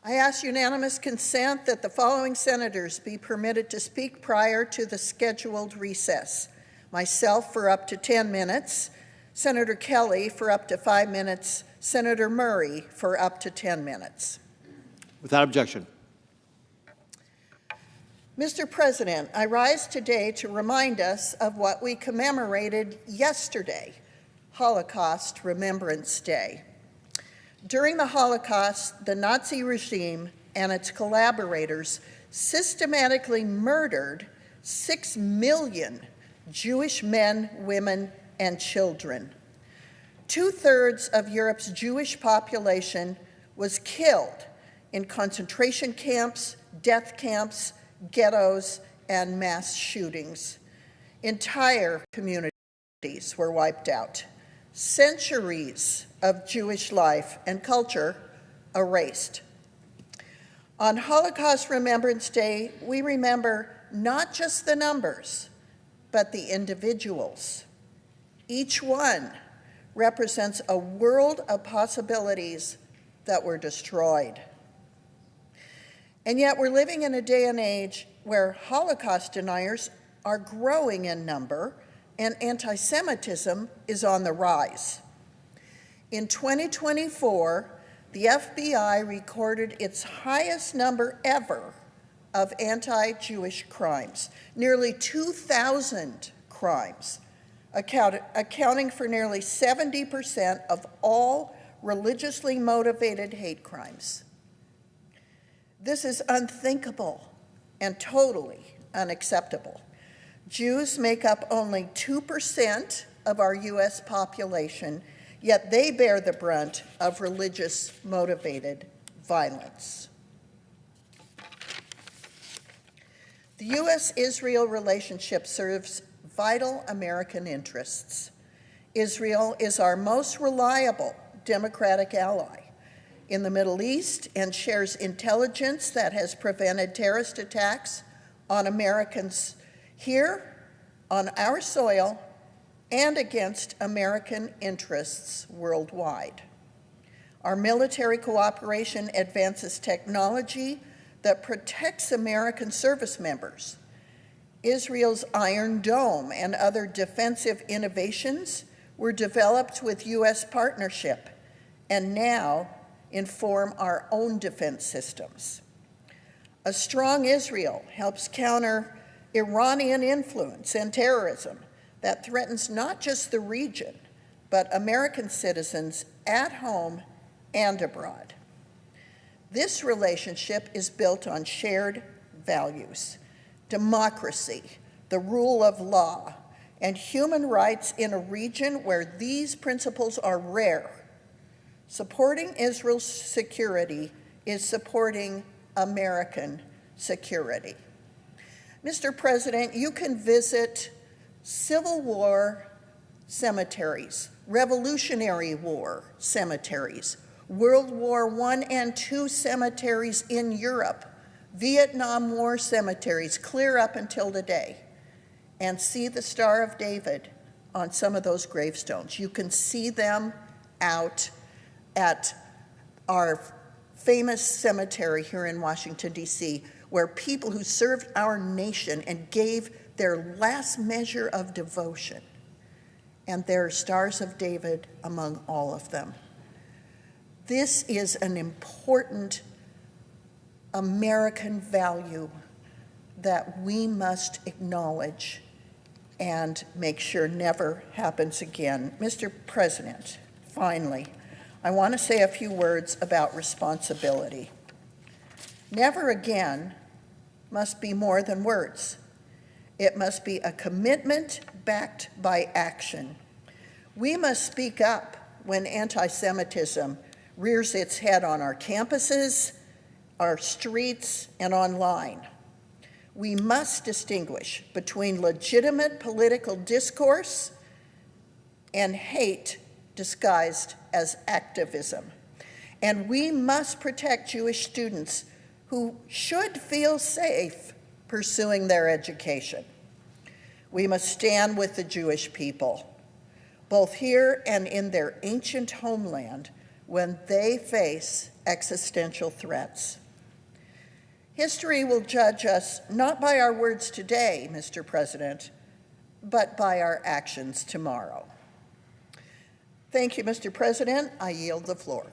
I ask unanimous consent that the following senators be permitted to speak prior to the scheduled recess. Myself for up to 10 minutes, Senator Kelly for up to 5 minutes, Senator Murray for up to 10 minutes. Without objection. Mr. President, I rise today to remind us of what we commemorated yesterday, Holocaust Remembrance Day. During the Holocaust, the Nazi regime and its collaborators systematically murdered 6 million Jewish men, women, and children. 2/3 of Europe's Jewish population was killed in concentration camps, death camps, ghettos, and mass shootings. Entire communities were wiped out. Centuries of Jewish life and culture erased. On Holocaust Remembrance Day, we remember not just the numbers, but the individuals. Each one represents a world of possibilities that were destroyed. And yet we're living in a day and age where Holocaust deniers are growing in number and anti-Semitism is on the rise. In 2024, the FBI recorded its highest number ever of anti-Jewish crimes, nearly 2,000 crimes, accounting for nearly 70% of all religiously motivated hate crimes. This is unthinkable and totally unacceptable. Jews make up only 2% of our U.S. population, yet they bear the brunt of religious-motivated violence. The U.S.-Israel relationship serves vital American interests. Israel is our most reliable democratic ally in the Middle East and shares intelligence that has prevented terrorist attacks on Americans here, on our soil, and against American interests worldwide. Our military cooperation advances technology that protects American service members. Israel's Iron Dome and other defensive innovations were developed with U.S. partnership and now inform our own defense systems. A strong Israel helps counter Iranian influence and terrorism that threatens not just the region, but American citizens at home and abroad. This relationship is built on shared values: democracy, the rule of law, and human rights in a region where these principles are rare. Supporting Israel's security is supporting American security. Mr. President, you can visit Civil War cemeteries, Revolutionary War cemeteries, World War I and II cemeteries in Europe, Vietnam War cemeteries clear up until today, and see the Star of David on some of those gravestones. You can see them out at our famous cemetery here in Washington, D.C., where people who served our nation and gave their last measure of devotion, and there are Stars of David among all of them. This is an important American value that we must acknowledge and make sure never happens again. Mr. President, finally, I want to say a few words about responsibility. Never again must be more than words. It must be a commitment backed by action. We must speak up when anti-Semitism rears its head on our campuses, our streets, and online. We must distinguish between legitimate political discourse and hate disguised as activism. And we must protect Jewish students who should feel safe pursuing their education. We must stand with the Jewish people, both here and in their ancient homeland, when they face existential threats. History will judge us not by our words today, Mr. President, but by our actions tomorrow. Thank you, Mr. President. I yield the floor.